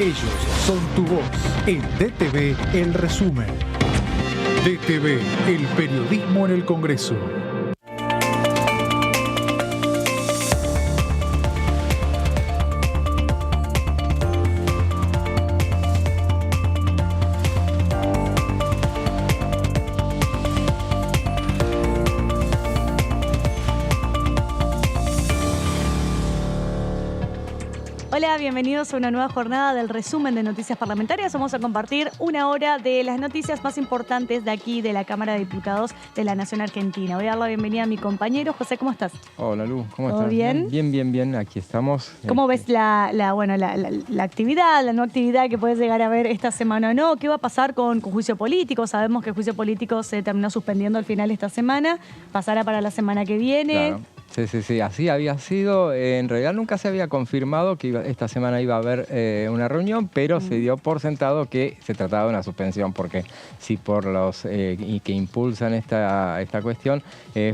Ellos son tu voz. En DTV, el resumen. DTV, el periodismo en el Congreso. Hola, bienvenidos a una nueva jornada del resumen de noticias parlamentarias. Vamos a compartir una hora de las noticias más importantes de aquí, de la Cámara de Diputados de la Nación Argentina. Voy a dar la bienvenida a mi compañero. José, ¿cómo estás? Hola, Lu, ¿cómo estás? ¿Todo bien? Bien, aquí estamos. ¿Cómo ves la actividad, la no actividad que puedes llegar a ver esta semana o no? ¿Qué va a pasar con juicio político? Sabemos que el juicio político se terminó suspendiendo al final de esta semana. ¿Pasará para la semana que viene? Claro. Sí, así había sido. En realidad nunca se había confirmado que esta semana iba a haber una reunión, pero se dio por sentado que se trataba de una suspensión, porque si por los que impulsan esta cuestión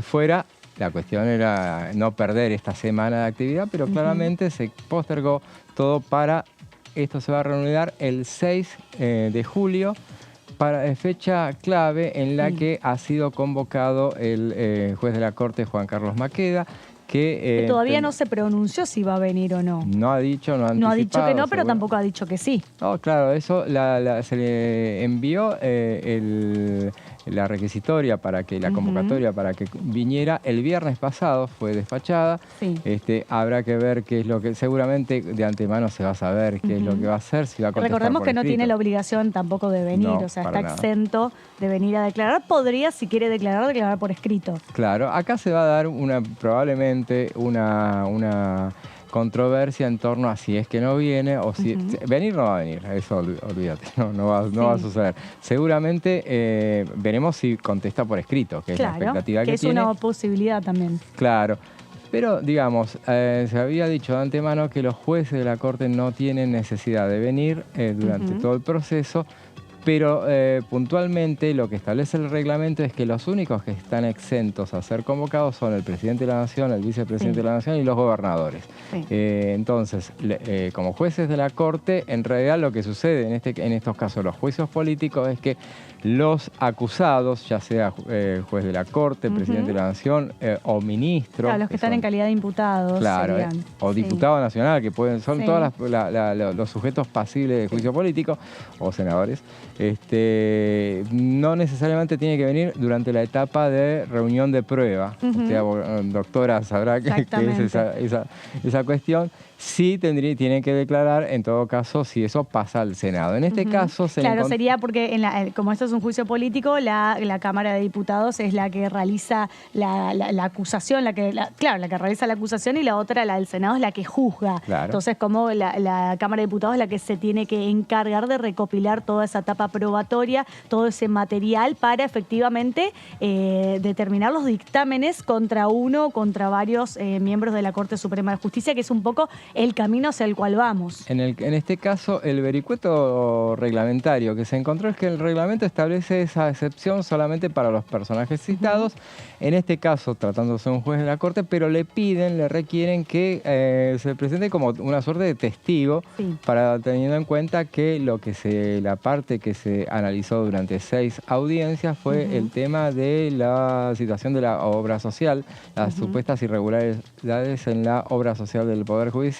fuera, la cuestión era no perder esta semana de actividad, pero claramente se postergó todo para, esto se va a reanudar el 6 de julio, para fecha clave en la que ha sido convocado el juez de la Corte, Juan Carlos Maqueda, que todavía no se pronunció si va a venir o no. No ha dicho, no ha anticipado. No ha dicho que no, pero seguro. Tampoco ha dicho que sí. No, claro, eso se le envió la requisitoria para que la convocatoria para que viniera el viernes pasado, fue despachada. Sí. Habrá que ver qué es lo que, seguramente de antemano se va a saber qué es lo que va a hacer, si va a contestar. Recordemos por que no escrito. tiene la obligación tampoco de venir, No, o sea, está para nada. exento de venir a declarar. Podría, si quiere declarar por escrito. Claro, acá se va a dar probablemente una controversia en torno a si es que no viene o si... Venir no va a venir, eso olvídate, no va a suceder. Seguramente veremos si contesta por escrito, que es la expectativa que tiene. Es una posibilidad también. Claro, pero digamos, se había dicho de antemano que los jueces de la Corte no tienen necesidad de venir durante todo el proceso, pero puntualmente lo que establece el reglamento es que los únicos que están exentos a ser convocados son el presidente de la Nación, el vicepresidente de la Nación y los gobernadores. Sí. Entonces, como jueces de la Corte, en realidad lo que sucede en estos casos, los juicios políticos, es que los acusados, ya sea juez de la Corte, presidente de la Nación o ministro... Claro, los que están en calidad de imputados. Claro, o diputado nacional, que son todos los sujetos pasibles de juicio político, o senadores, no necesariamente tiene que venir durante la etapa de reunión de prueba. Usted, doctora, sabrá que es esa cuestión. Sí tiene que declarar, en todo caso, si eso pasa al Senado. En este caso... Claro, sería porque, como esto es un juicio político, la Cámara de Diputados es la que realiza la acusación, la que realiza la acusación, y la otra, la del Senado, es la que juzga. Claro. Entonces, como la Cámara de Diputados es la que se tiene que encargar de recopilar toda esa etapa probatoria, todo ese material para efectivamente determinar los dictámenes contra varios miembros de la Corte Suprema de Justicia, que es un poco el camino hacia el cual vamos. En este caso, el vericueto reglamentario que se encontró es que el reglamento establece esa excepción solamente para los personajes citados, en este caso tratándose de un juez de la Corte, pero le requieren que se presente como una suerte de testigo, para teniendo en cuenta que la parte que se analizó durante 6 audiencias fue el tema de la situación de la obra social, las supuestas irregularidades en la obra social del Poder Judicial,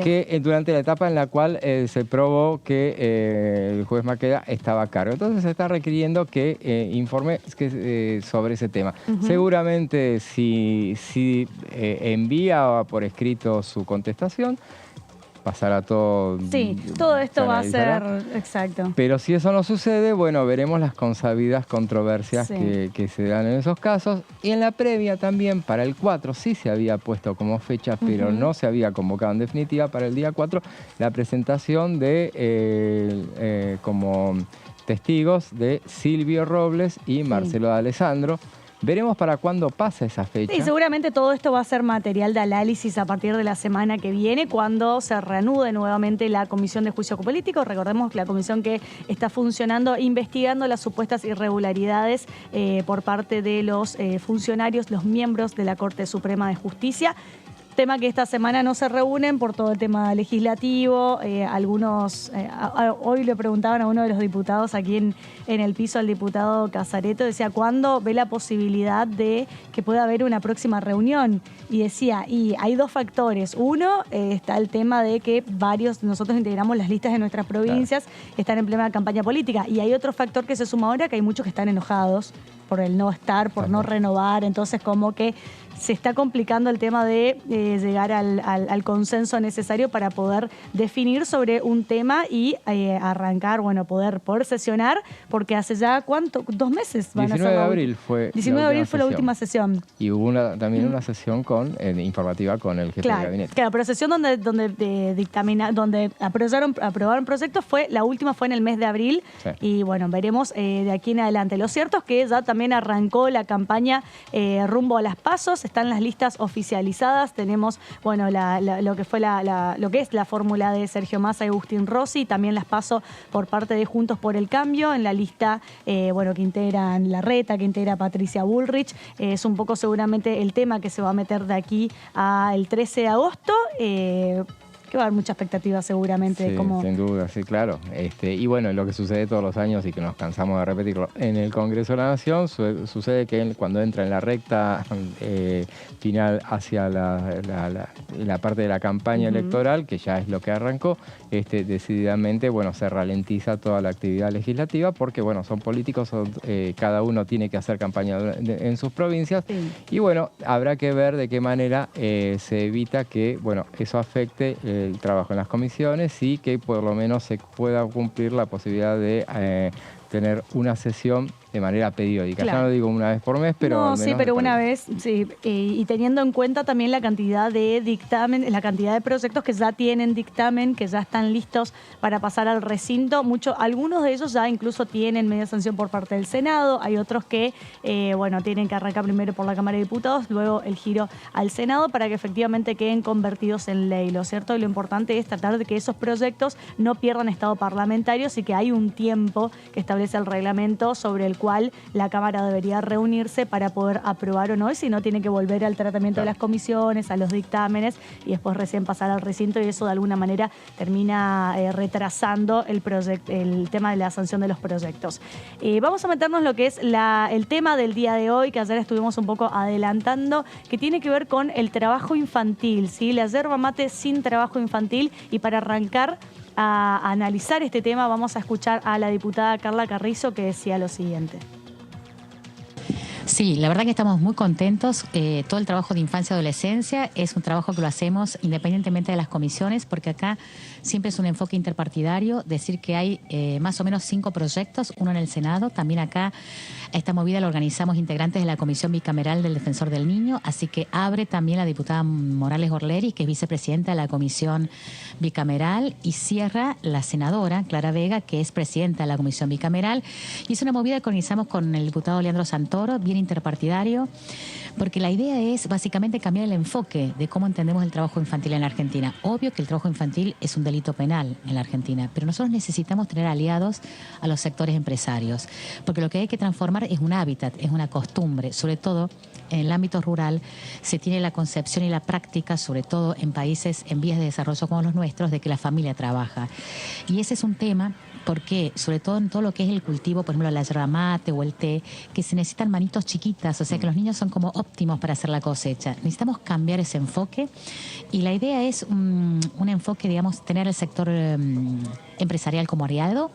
que durante la etapa en la cual se probó que el juez Maqueda estaba a cargo. Entonces se está requiriendo que informe sobre ese tema. Seguramente si envía por escrito su contestación, pasará todo. Sí, todo esto va a ser exacto. Pero si eso no sucede, bueno, veremos las consabidas controversias que se dan en esos casos. Y en la previa también, para el 4, sí se había puesto como fecha, pero no se había convocado en definitiva para el día 4, la presentación de como testigos de Silvio Robles y Marcelo D'Alessandro. Veremos para cuándo pasa esa fecha. Sí, seguramente todo esto va a ser material de análisis a partir de la semana que viene, cuando se reanude nuevamente la Comisión de Juicio Político. Recordemos que la comisión que está funcionando, investigando las supuestas irregularidades por parte de los funcionarios, los miembros de la Corte Suprema de Justicia. tema que esta semana no se reúnen por todo el tema legislativo. Algunos, hoy le preguntaban a uno de los diputados aquí en el piso, al diputado Casareto, decía, ¿cuándo ve la posibilidad de que pueda haber una próxima reunión? Y decía, y hay dos factores. Uno, está el tema de que nosotros integramos las listas de nuestras provincias, están en plena campaña política. Y hay otro factor que se suma ahora, que hay muchos que están enojados por el no estar, por no renovar. Entonces, como que se está complicando el tema de llegar al consenso necesario para poder definir sobre un tema y arrancar, bueno, poder sesionar, porque hace ya, ¿cuánto? 2 meses van a ser. 19 de abril fue 19 de abril fue la última sesión. Y hubo también una sesión informativa con el jefe de gabinete. Claro, pero sesión donde aprobaron proyectos, la última fue en el mes de abril. Sí. Y bueno, veremos de aquí en adelante. Lo cierto es que ya también arrancó la campaña rumbo a las PASOs. Están las listas oficializadas. Tenemos, bueno, lo que es la fórmula de Sergio Massa y Agustín Rossi, también las PASO por parte de Juntos por el Cambio, en la lista, que integran Larreta, que integra Patricia Bullrich. Es un poco seguramente el tema que se va a meter de aquí al 13 de agosto. Que va a haber mucha expectativa seguramente. Sí, de cómo... sin duda, sí, claro. Y bueno, lo que sucede todos los años y que nos cansamos de repetirlo, en el Congreso de la Nación sucede que cuando entra en la recta final hacia la parte de la campaña electoral, que ya es lo que arrancó, decididamente, bueno, se ralentiza toda la actividad legislativa porque, bueno, son políticos, cada uno tiene que hacer campaña en sus provincias. Sí. Y bueno, habrá que ver de qué manera se evita que, bueno, eso afecte el trabajo en las comisiones y que por lo menos se pueda cumplir la posibilidad de tener una sesión de manera periódica. Claro. Ya no digo una vez por mes, pero no, al menos sí, pero una vez, sí. Y teniendo en cuenta también la cantidad de dictamen, la cantidad de proyectos que ya tienen dictamen, que ya están listos para pasar al recinto. Algunos de ellos ya incluso tienen media sanción por parte del Senado. Hay otros que, bueno, tienen que arrancar primero por la Cámara de Diputados, luego el giro al Senado para que efectivamente queden convertidos en ley. Lo cierto y lo importante es tratar de que esos proyectos no pierdan estado parlamentario, así que hay un tiempo que establece el reglamento sobre el cual la Cámara debería reunirse para poder aprobar o no, y si no tiene que volver al tratamiento de las comisiones, a los dictámenes y después recién pasar al recinto, y eso de alguna manera termina retrasando el tema de la sanción de los proyectos. Vamos a meternos en lo que es el tema del día de hoy, que ayer estuvimos un poco adelantando, que tiene que ver con el trabajo infantil, ¿sí? La yerba mate sin trabajo infantil. Y para arrancar a analizar este tema vamos a escuchar a la diputada Carla Carrizo, que decía lo siguiente. Sí, la verdad que estamos muy contentos. Todo el trabajo de infancia y adolescencia es un trabajo que lo hacemos independientemente de las comisiones, porque acá siempre es un enfoque interpartidario, decir que hay más o menos 5 proyectos, uno en el Senado. También acá esta movida la organizamos integrantes de la Comisión Bicameral del Defensor del Niño, así que abre también la diputada Morales Orleri, que es vicepresidenta de la Comisión Bicameral, y cierra la senadora Clara Vega, que es presidenta de la Comisión Bicameral. Y es una movida que organizamos con el diputado Leandro Santoro, bien interpartidario, porque la idea es básicamente cambiar el enfoque de cómo entendemos el trabajo infantil en la Argentina. Obvio que el trabajo infantil es un delito penal en la Argentina, pero nosotros necesitamos tener aliados a los sectores empresarios, porque lo que hay que transformar es un hábitat, es una costumbre, sobre todo en el ámbito rural se tiene la concepción y la práctica, sobre todo en países en vías de desarrollo como los nuestros, de que la familia trabaja. Y ese es un tema porque, sobre todo en todo lo que es el cultivo, por ejemplo, la yerba mate o el té, que se necesitan manitos chiquitas, o sea que los niños son como óptimos para hacer la cosecha. Necesitamos cambiar ese enfoque y la idea es un enfoque, digamos, tener el sector empresarial como aliado.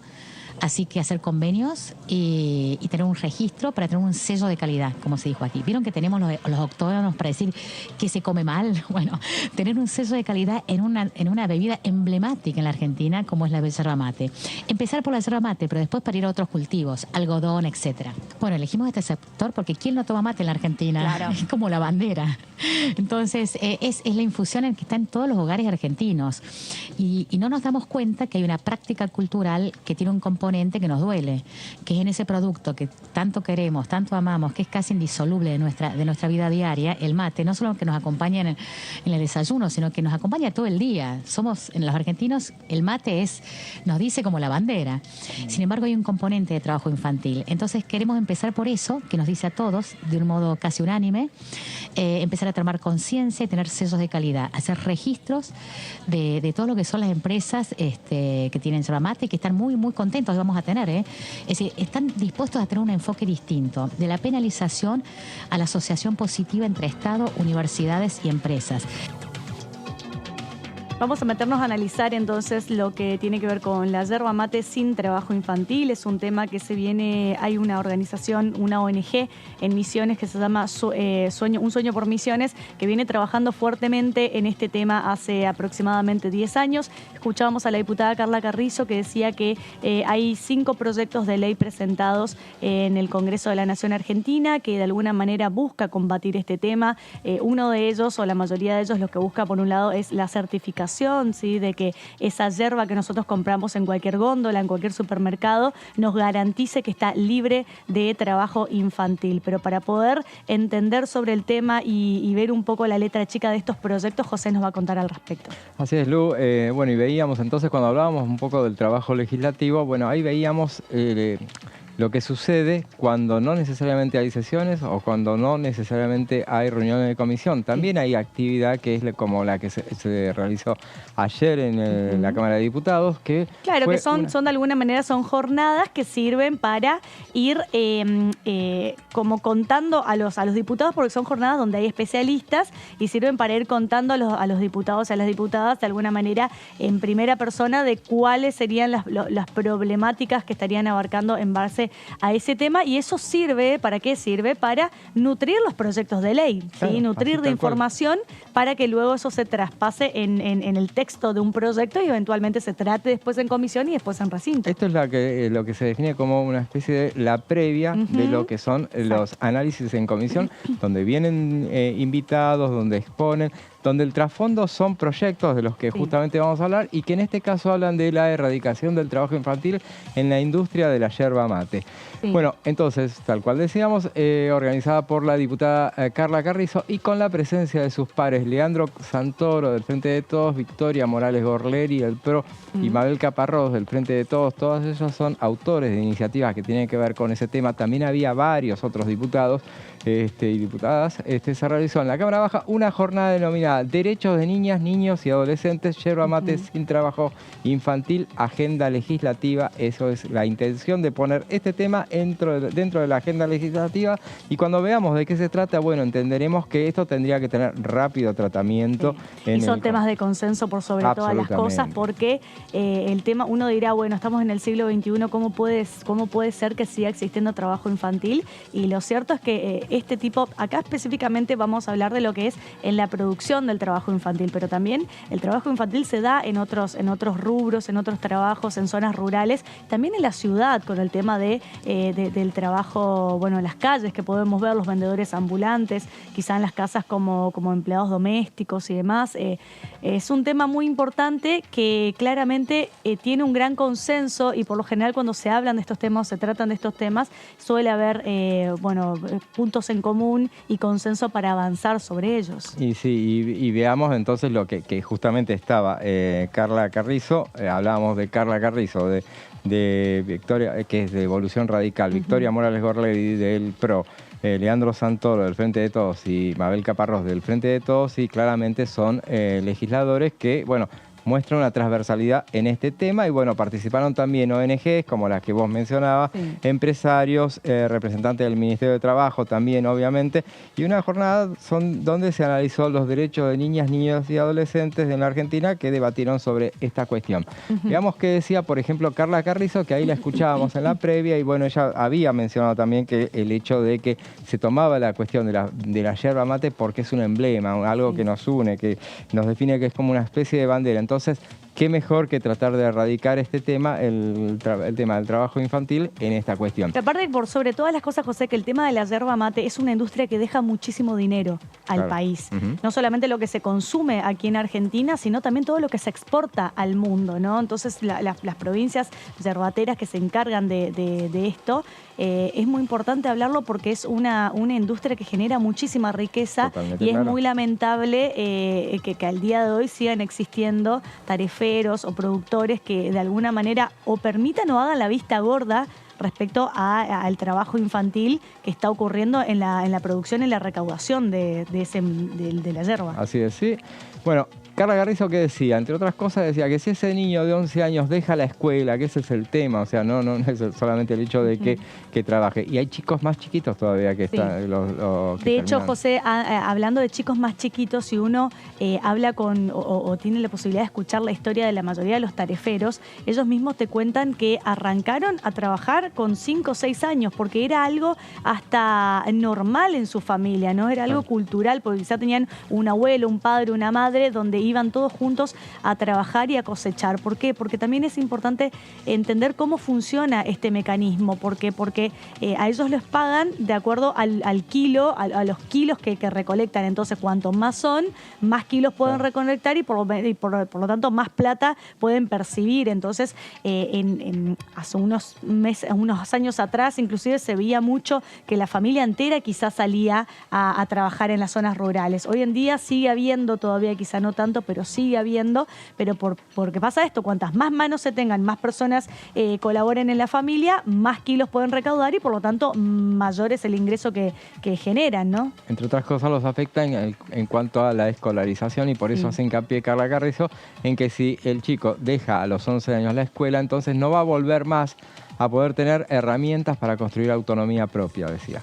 Así que hacer convenios y tener un registro para tener un sello de calidad, como se dijo aquí. ¿Vieron que tenemos los octógonos para decir que se come mal? Bueno, tener un sello de calidad en una bebida emblemática en la Argentina, como es la yerba mate. Empezar por la yerba mate, pero después para ir a otros cultivos, algodón, etcétera. Bueno, elegimos este sector porque ¿quién no toma mate en la Argentina? Claro. Es como la bandera. Entonces, es la infusión que está en todos los hogares argentinos. Y no nos damos cuenta que hay una práctica cultural que tiene un componente componente que nos duele, que es en ese producto que tanto queremos, tanto amamos, que es casi indisoluble de nuestra vida diaria, el mate, no solo que nos acompaña en el desayuno, sino que nos acompaña todo el día. En los argentinos, el mate nos dice como la bandera. Sin embargo, hay un componente de trabajo infantil. Entonces, queremos empezar por eso, que nos dice a todos, de un modo casi unánime, empezar a tomar conciencia y tener sellos de calidad, hacer registros de todo lo que son las empresas que tienen yerba mate y que están muy, muy contentos, vamos a tener. Es decir, están dispuestos a tener un enfoque distinto, de la penalización a la asociación positiva entre Estado, universidades y empresas. Vamos a meternos a analizar entonces lo que tiene que ver con la yerba mate sin trabajo infantil. Es un tema que hay una organización, una ONG en Misiones que se llama Un Sueño por Misiones, que viene trabajando fuertemente en este tema hace aproximadamente 10 años. Escuchábamos a la diputada Carla Carrizo que decía que hay 5 proyectos de ley presentados en el Congreso de la Nación Argentina que de alguna manera busca combatir este tema. Uno de ellos, o la mayoría de ellos, lo que busca por un lado es la certificación, ¿sí?, de que esa yerba que nosotros compramos en cualquier góndola, en cualquier supermercado, nos garantice que está libre de trabajo infantil. Pero para poder entender sobre el tema y ver un poco la letra chica de estos proyectos, José nos va a contar al respecto. Así es, Lu. Bueno, y veíamos entonces, cuando hablábamos un poco del trabajo legislativo, bueno, ahí veíamos lo que sucede cuando no necesariamente hay sesiones o cuando no necesariamente hay reuniones de comisión. También hay actividad que es como la que se realizó ayer en la Cámara de Diputados. Claro, que son de alguna manera son jornadas que sirven para ir como contando a los diputados, porque son jornadas donde hay especialistas y sirven para ir contando a los diputados y a las diputadas de alguna manera en primera persona de cuáles serían las problemáticas que estarían abarcando en base a ese tema, y eso sirve, ¿para qué sirve? Para nutrir los proyectos de ley, ¿sí? Claro, Nutrir de información para que luego eso se traspase en el texto de un proyecto y eventualmente se trate después en comisión y después en recinto. Esto es lo que se define como una especie de la previa de lo que son los análisis en comisión, donde vienen invitados, donde exponen, donde el trasfondo son proyectos de los que justamente vamos a hablar y que en este caso hablan de la erradicación del trabajo infantil en la industria de la yerba mate. Sí. Bueno, entonces, tal cual decíamos, organizada por la diputada Carla Carrizo y con la presencia de sus pares Leandro Santoro del Frente de Todos, Victoria Morales Gorleri del PRO y Mabel Caparrós del Frente de Todos. Todos ellos son autores de iniciativas que tienen que ver con ese tema. También había varios otros diputados y diputadas. Se realizó en la Cámara Baja una jornada denominada Derechos de Niñas, Niños y Adolescentes, yerba mate sin trabajo infantil, agenda legislativa. Eso es la intención de poner este tema dentro de la agenda legislativa, y cuando veamos de qué se trata, bueno, entenderemos que esto tendría que tener rápido tratamiento. Y son temas de consenso por sobre todas las cosas, porque el tema, uno dirá, bueno, estamos en el siglo XXI, ¿cómo puede ser que siga existiendo trabajo infantil? Y lo cierto es que este tipo, acá específicamente vamos a hablar de lo que es en la producción del trabajo infantil, pero también el trabajo infantil se da en otros rubros, en otros trabajos, en zonas rurales, también en la ciudad, con el tema del trabajo, bueno, en las calles, que podemos ver los vendedores ambulantes, quizá en las casas como empleados domésticos y demás. Es un tema muy importante que claramente tiene un gran consenso, y por lo general cuando se hablan de estos temas, se tratan de estos temas, suele haber puntos en común y consenso para avanzar sobre ellos. Y sí, y veamos entonces lo que justamente estaba Carla Carrizo. Hablábamos de Carla Carrizo, de Victoria, que es de Evolución Radical, Victoria Morales Gorleri del PRO, Leandro Santoro del Frente de Todos y Mabel Caparrós del Frente de Todos, y claramente son legisladores que, bueno, muestra una transversalidad en este tema, y bueno, participaron también ONGs como las que vos mencionabas, empresarios, representantes del Ministerio de Trabajo también, obviamente, y una jornada donde se analizó los derechos de niñas, niños y adolescentes en la Argentina que debatieron sobre esta cuestión. Veamos qué decía, por ejemplo, Carla Carrizo, que ahí la escuchábamos en la previa, y bueno, ella había mencionado también que el hecho de que se tomaba la cuestión de la yerba mate porque es un emblema, algo que nos une, que nos define, que es como una especie de bandera. Entonces, qué mejor que tratar de erradicar este tema, el tema del trabajo infantil en esta cuestión. Pero aparte, por sobre todas las cosas, José, que el tema de la yerba mate es una industria que deja muchísimo dinero al país. No solamente lo que se consume aquí en Argentina, sino también todo lo que se exporta al mundo, ¿no? Entonces, las provincias yerbateras que se encargan de esto, es muy importante hablarlo porque es una industria que genera muchísima riqueza. Totalmente, y es muy lamentable que al día de hoy sigan existiendo tariferos o productores que de alguna manera o permitan o hagan la vista gorda respecto al trabajo infantil que está ocurriendo en la producción y la recaudación de la yerba. Así es, sí. Bueno, Carla Garrizo, ¿qué decía? Entre otras cosas decía que si ese niño de 11 años deja la escuela, que ese es el tema, o sea, no es solamente el hecho de que trabaje. Y hay chicos más chiquitos todavía que están... De hecho, José, hablando de chicos más chiquitos, si uno habla con o tiene la posibilidad de escuchar la historia de la mayoría de los tareferos, ellos mismos te cuentan que arrancaron a trabajar con 5 o 6 años, porque era algo hasta normal en su familia, ¿no? Era algo cultural, porque quizá tenían un abuelo, un padre, una madre, donde iban todos juntos a trabajar y a cosechar. ¿Por qué? Porque también es importante entender cómo funciona este mecanismo, porque a ellos les pagan de acuerdo al kilo, a los kilos que recolectan. Entonces, cuanto más son, más kilos pueden recolectar y por lo tanto más plata pueden percibir. Entonces, hace unos años atrás, inclusive se veía mucho que la familia entera quizás salía a trabajar en las zonas rurales. Hoy en día sigue habiendo todavía, quizá no tanto, pero sigue habiendo, pero porque pasa esto, cuantas más manos se tengan, más personas colaboren en la familia, más kilos pueden recaudar y por lo tanto mayor es el ingreso que generan, ¿no? Entre otras cosas los afecta en cuanto a la escolarización y por eso hace hincapié Carla Carrizo en que si el chico deja a los 11 años la escuela, entonces no va a volver más a poder tener herramientas para construir autonomía propia, decía.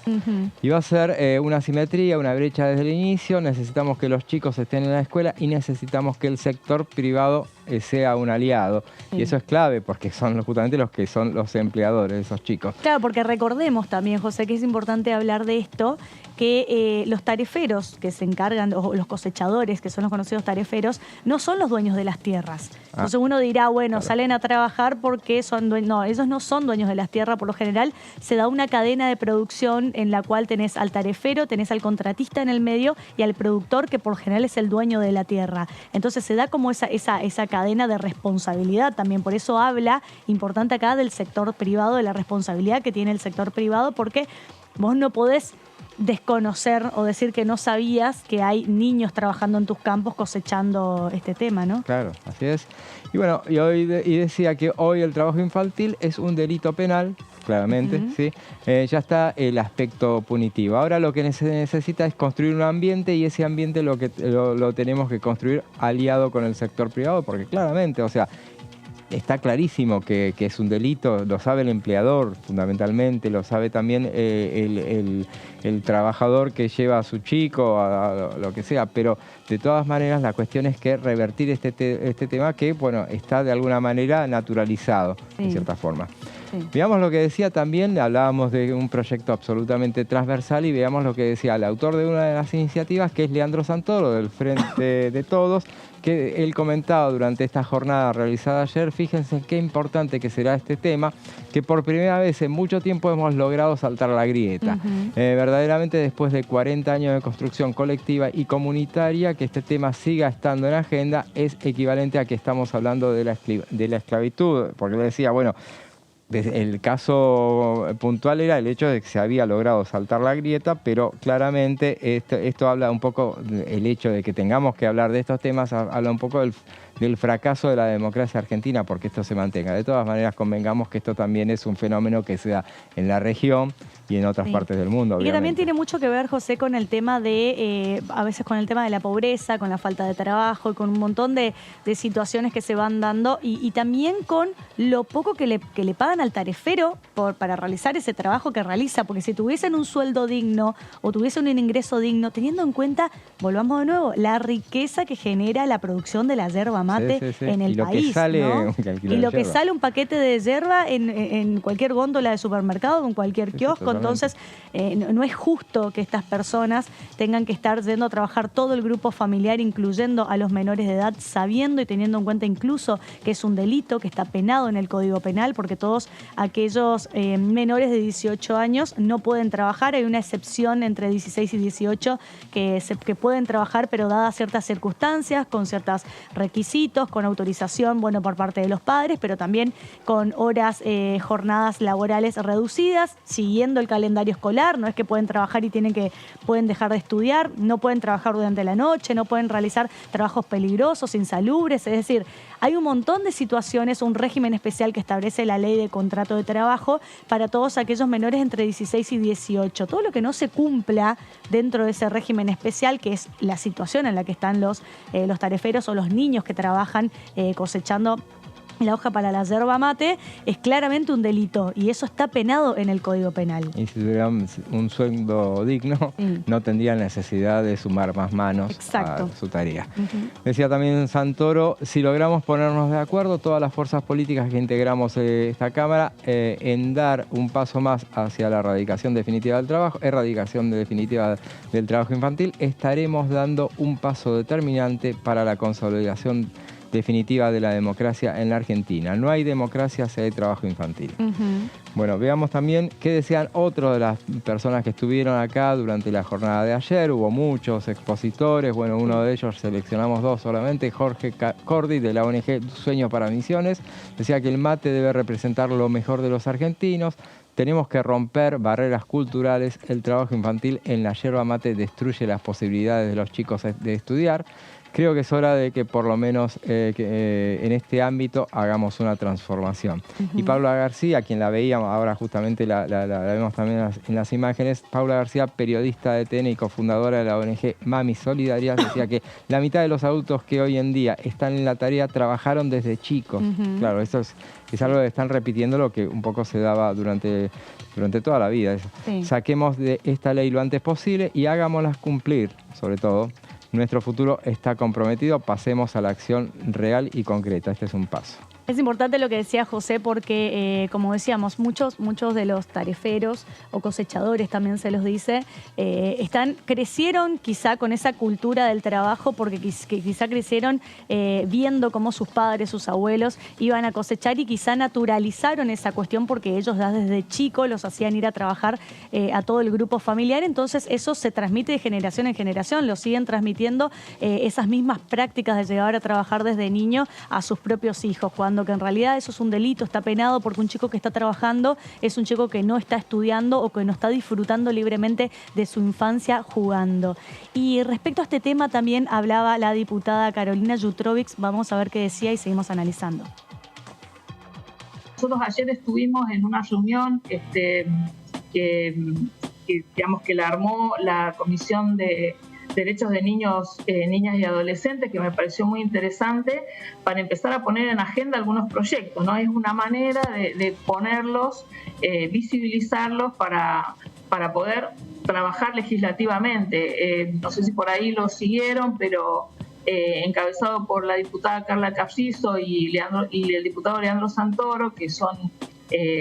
Y va a ser una asimetría, una brecha desde el inicio. Necesitamos que los chicos estén en la escuela y necesitamos que el sector privado sea un aliado. Y eso es clave porque son justamente los que son los empleadores de esos chicos. Claro, porque recordemos también, José, que es importante hablar de esto, que los tareferos que se encargan, o los cosechadores, que son los conocidos tareferos, no son los dueños de las tierras. Entonces uno dirá, bueno, salen a trabajar porque son dueños. No, ellos no son dueños de las tierras. Por lo general se da una cadena de producción en la cual tenés al tarefero, tenés al contratista en el medio y al productor, que por lo general es el dueño de la tierra. Entonces se da como esa cadena de responsabilidad también. Por eso habla, importante acá, del sector privado, de la responsabilidad que tiene el sector privado, porque vos no podés desconocer o decir que no sabías que hay niños trabajando en tus campos cosechando este tema, ¿no? Claro, así es. Y bueno, y decía que hoy el trabajo infantil es un delito penal, claramente, ¿sí? Ya está el aspecto punitivo. Ahora lo que se necesita es construir un ambiente y ese ambiente lo tenemos que construir aliado con el sector privado, porque claramente, o sea, está clarísimo que es un delito, lo sabe el empleador fundamentalmente, lo sabe también el trabajador que lleva a su chico, a lo que sea, pero de todas maneras la cuestión es que revertir este tema que, bueno, está de alguna manera naturalizado, en cierta forma. Veamos lo que decía también, hablábamos de un proyecto absolutamente transversal y veamos lo que decía el autor de una de las iniciativas, que es Leandro Santoro, del Frente de Todos, que él comentaba durante esta jornada realizada ayer. Fíjense qué importante que será este tema, que por primera vez en mucho tiempo hemos logrado saltar la grieta. Verdaderamente después de 40 años de construcción colectiva y comunitaria, que este tema siga estando en agenda es equivalente a que estamos hablando de la esclavitud, porque le decía, bueno, el caso puntual era el hecho de que se había logrado saltar la grieta, pero claramente esto habla un poco, el hecho de que tengamos que hablar de estos temas, habla un poco del fracaso de la democracia argentina porque esto se mantenga. De todas maneras, convengamos que esto también es un fenómeno que se da en la región y en otras partes del mundo, obviamente. Y que también tiene mucho que ver, José, con el tema a veces con el tema de la pobreza, con la falta de trabajo y con un montón de situaciones que se van dando y también con lo poco que le pagan al tarefero para realizar ese trabajo que realiza, porque si tuviesen un sueldo digno o tuviesen un ingreso digno, teniendo en cuenta, volvamos de nuevo, la riqueza que genera la producción de la yerba mate en el país. Que sale, ¿no? Y lo que sale un paquete de yerba en cualquier góndola de supermercado, en cualquier kiosco. Entonces, no es justo que estas personas tengan que estar yendo a trabajar todo el grupo familiar, incluyendo a los menores de edad, sabiendo y teniendo en cuenta incluso que es un delito, que está penado en el Código Penal, porque todos aquellos menores de 18 años no pueden trabajar. Hay una excepción entre 16 y 18 que pueden trabajar, pero dadas ciertas circunstancias, con ciertos requisitos, con autorización, bueno, por parte de los padres, pero también con horas, jornadas laborales reducidas, siguiendo el calendario escolar. No es que pueden trabajar y pueden dejar de estudiar, no pueden trabajar durante la noche, no pueden realizar trabajos peligrosos, insalubres. Es decir, hay un montón de situaciones, un régimen especial que establece la ley de contrato de trabajo para todos aquellos menores entre 16 y 18. Todo lo que no se cumpla dentro de ese régimen especial, que es la situación en la que están los tareferos o los niños que trabajan cosechando la hoja para la yerba mate, es claramente un delito y eso está penado en el Código Penal. Y si tuvieran un sueldo digno, no tendrían necesidad de sumar más manos a su tarea. Decía también Santoro, si logramos ponernos de acuerdo, todas las fuerzas políticas que integramos esta Cámara, en dar un paso más hacia la erradicación definitiva del trabajo infantil, estaremos dando un paso determinante para la consolidación definitiva de la democracia en la Argentina. No hay democracia si hay trabajo infantil. Bueno, veamos también qué decían otros de las personas que estuvieron acá durante la jornada de ayer. Hubo muchos expositores, bueno, uno de ellos seleccionamos dos solamente, Jorge Cordi de la ONG Sueños para Misiones, decía que el mate debe representar lo mejor de los argentinos. Tenemos que romper barreras culturales. El trabajo infantil en la yerba mate destruye las posibilidades de los chicos de estudiar. Creo que es hora de que por lo menos en este ámbito hagamos una transformación. Y Paula García, quien la veíamos, ahora justamente la vemos también en las imágenes, Paula García, periodista de TN y cofundadora de la ONG Mami Solidarias, decía que la mitad de los adultos que hoy en día están en la tarea trabajaron desde chicos. Claro, eso es algo que están repitiendo lo que un poco se daba durante toda la vida. Saquemos de esta ley lo antes posible y hagámoslas cumplir, sobre todo. Nuestro futuro está comprometido, pasemos a la acción real y concreta. Este es un paso. Es importante lo que decía José porque, como decíamos, muchos de los tareferos o cosechadores, también se los dice, crecieron quizá con esa cultura del trabajo porque quizá crecieron viendo cómo sus padres, sus abuelos iban a cosechar y quizá naturalizaron esa cuestión porque ellos desde chicos los hacían ir a trabajar a todo el grupo familiar. Entonces eso se transmite de generación en generación, lo siguen transmitiendo esas mismas prácticas de llegar a trabajar desde niño a sus propios hijos, cuando que en realidad eso es un delito, está penado porque un chico que está trabajando es un chico que no está estudiando o que no está disfrutando libremente de su infancia jugando. Y respecto a este tema también hablaba la diputada Carolina Yutrovics, vamos a ver qué decía y seguimos analizando. Nosotros ayer estuvimos en una reunión que la armó la Comisión de Derechos de Niños, Niñas y Adolescentes, que me pareció muy interesante para empezar a poner en agenda algunos proyectos, ¿no? Es una manera de ponerlos, visibilizarlos para poder trabajar legislativamente. No sé si por ahí lo siguieron, pero encabezado por la diputada Carla Capsizo y el diputado Leandro Santoro, que son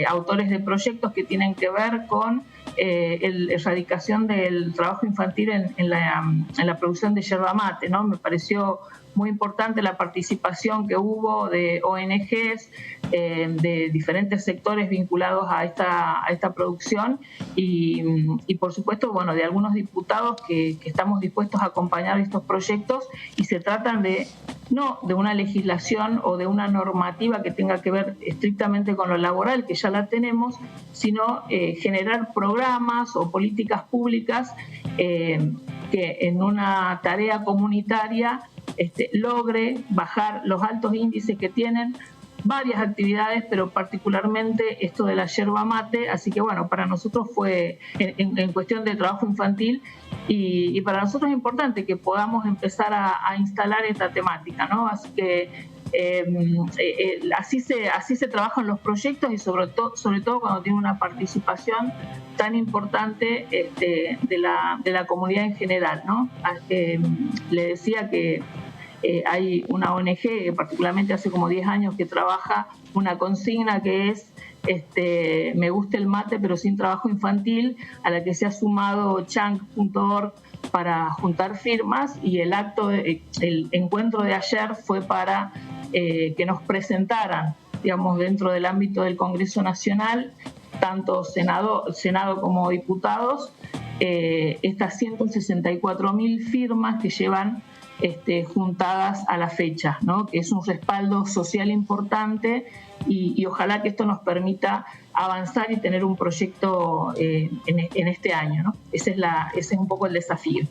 autores de proyectos que tienen que ver con la erradicación del trabajo infantil en la producción de yerba mate, ¿no? Me pareció muy importante la participación que hubo de ONGs, de diferentes sectores vinculados a esta producción y por supuesto, bueno, de algunos diputados que estamos dispuestos a acompañar estos proyectos, y se tratan no de una legislación o de una normativa que tenga que ver estrictamente con lo laboral, que ya la tenemos, sino generar programas o políticas públicas que en una tarea comunitaria logre bajar los altos índices que tienen varias actividades, pero particularmente esto de la yerba mate. Así que bueno, para nosotros fue en cuestión de trabajo infantil y para nosotros es importante que podamos empezar a instalar esta temática, ¿no? Así que así se trabajan los proyectos y sobre todo cuando tiene una participación tan importante de la comunidad en general, ¿no? Le decía que hay una ONG que particularmente hace como 10 años que trabaja una consigna que es me gusta el mate pero sin trabajo infantil, a la que se ha sumado chanc.org para juntar firmas, y el encuentro de ayer fue para que nos presentaran, digamos, dentro del ámbito del Congreso Nacional, tanto Senado como diputados, estas 164.000 firmas que llevan juntadas a la fecha, ¿no? Que es un respaldo social importante y ojalá que esto nos permita avanzar y tener un proyecto en este año, ¿no? Ese es un poco el desafío.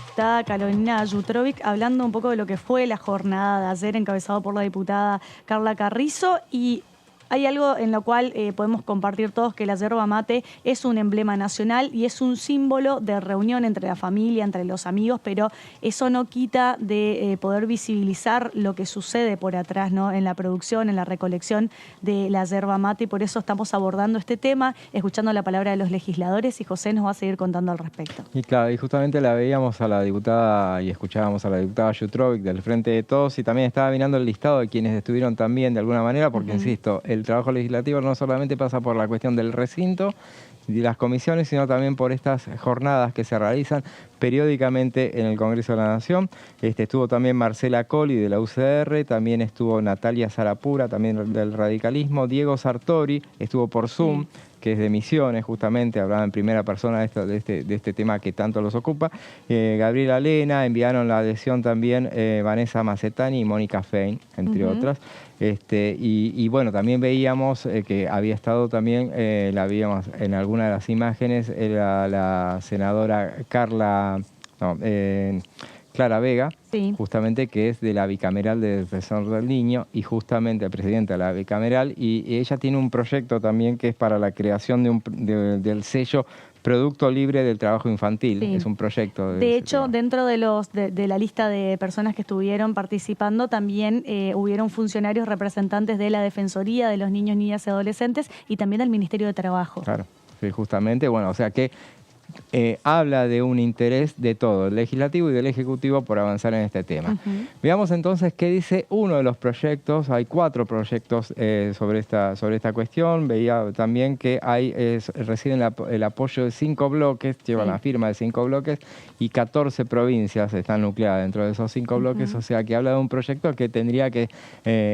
Está Carolina Jutrovic hablando un poco de lo que fue la jornada de ayer, encabezado por la diputada Carla Carrizo, y hay algo en lo cual podemos compartir todos, que la yerba mate es un emblema nacional y es un símbolo de reunión entre la familia, entre los amigos, pero eso no quita de poder visibilizar lo que sucede por atrás, ¿no? En la producción, en la recolección de la yerba mate, y por eso estamos abordando este tema, escuchando la palabra de los legisladores, y José nos va a seguir contando al respecto. Y claro, y justamente la veíamos a la diputada y escuchábamos a la diputada Jutrovic del Frente de Todos, y también estaba mirando el listado de quienes estuvieron también de alguna manera, porque insisto, el trabajo legislativo no solamente pasa por la cuestión del recinto y las comisiones, sino también por estas jornadas que se realizan periódicamente en el Congreso de la Nación. Estuvo también Marcela Colli de la UCR, también estuvo Natalia Sarapura, también del radicalismo, Diego Sartori, estuvo por Zoom, que es de Misiones, justamente, hablaba en primera persona de este tema que tanto los ocupa. Gabriela Lena, enviaron la adhesión también Vanessa Macetani y Mónica Fein, entre otras. Y bueno, también veíamos que había estado también, la veíamos en alguna de las imágenes, la senadora Clara Vega, justamente, que es de la bicameral de Defensor del Niño y justamente presidenta de la bicameral, y ella tiene un proyecto también que es para la creación del sello Producto Libre del Trabajo Infantil. Es un proyecto. De hecho, dentro de la lista de personas que estuvieron participando, también hubieron funcionarios representantes de la Defensoría de los Niños, Niñas y Adolescentes y también del Ministerio de Trabajo. Claro, sí, justamente, bueno, o sea que habla de un interés de todo, el legislativo y del ejecutivo, por avanzar en este tema. Veamos entonces qué dice uno de los proyectos. Hay 4 proyectos sobre esta cuestión. Veía también que reciben el apoyo de 5 bloques, llevan la firma de 5 bloques, y 14 provincias están nucleadas dentro de esos 5 bloques, o sea que habla de un proyecto que tendría que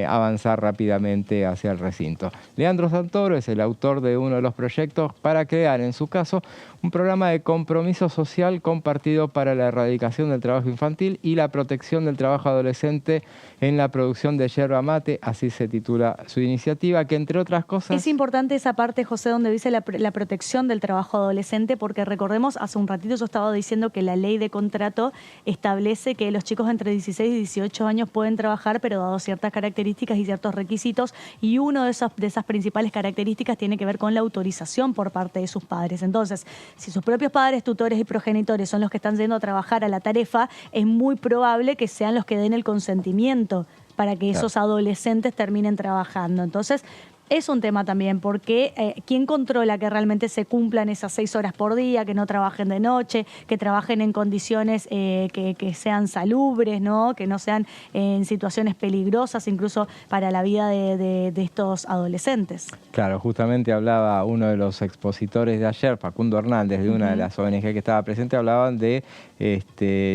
avanzar rápidamente hacia el recinto. Leandro Santoro es el autor de uno de los proyectos para crear, en su caso, un programa de compromiso social compartido para la erradicación del trabajo infantil y la protección del trabajo adolescente en la producción de yerba mate, así se titula su iniciativa, que entre otras cosas... Es importante esa parte, José, donde dice la protección del trabajo adolescente, porque recordemos, hace un ratito yo estaba diciendo que la ley de contrato establece que los chicos entre 16 y 18 años pueden trabajar, pero dado ciertas características y ciertos requisitos, y una de esas principales características tiene que ver con la autorización por parte de sus padres. Entonces, si sus propios padres, tutores y progenitores son los que están yendo a trabajar a la tarefa, es muy probable que sean los que den el consentimiento para que esos adolescentes terminen trabajando. Entonces, es un tema también, porque ¿quién controla que realmente se cumplan esas 6 horas por día, que no trabajen de noche, que trabajen en condiciones que sean salubres, ¿no? Que no sean en situaciones peligrosas, incluso para la vida de estos adolescentes? Claro, justamente hablaba uno de los expositores de ayer, Facundo Hernández, de una de las ONG que estaba presente, hablaban de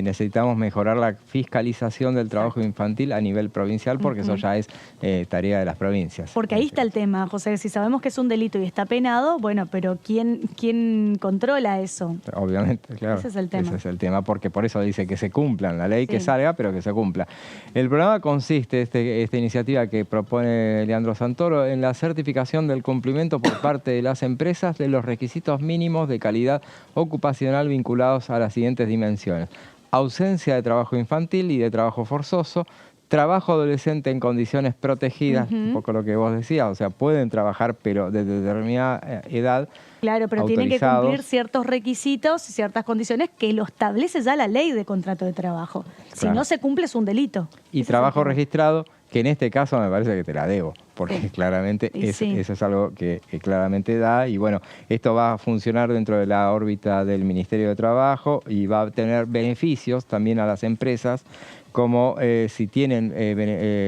necesitamos mejorar la fiscalización del trabajo infantil a nivel provincial, porque eso ya es tarea de las provincias. Porque ahí está el tema, José, si sabemos que es un delito y está penado, bueno, pero ¿quién controla eso? Obviamente, claro. Ese es el tema. Ese es el tema, porque por eso dice que se cumplan, la ley que salga, pero que se cumpla. El programa consiste, esta iniciativa que propone Leandro Santoro, en la certificación del cumplimiento por parte de las empresas de los requisitos mínimos de calidad ocupacional vinculados a las siguientes dimensiones: ausencia de trabajo infantil y de trabajo forzoso, trabajo adolescente en condiciones protegidas, un poco lo que vos decías, o sea, pueden trabajar, pero desde determinada edad. Claro, pero tienen que cumplir ciertos requisitos y ciertas condiciones que lo establece ya la ley de contrato de trabajo. Si no se cumple es un delito. Y trabajo registrado, que en este caso me parece que te la debo, porque claramente eso es algo que claramente da. Y bueno, esto va a funcionar dentro de la órbita del Ministerio de Trabajo y va a tener beneficios también a las empresas, como si tienen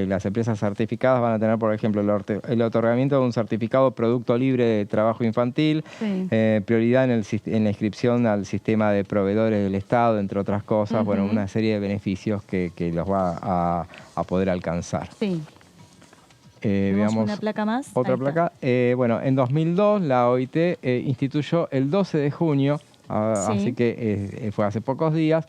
las empresas certificadas van a tener, por ejemplo, el otorgamiento de un certificado producto libre de trabajo infantil, prioridad en la inscripción al sistema de proveedores del Estado, entre otras cosas, bueno, una serie de beneficios que los va a poder alcanzar. Sí. Veamos una placa más. Otra placa. Bueno, en 2002 la OIT instituyó el 12 de junio, así que fue hace pocos días,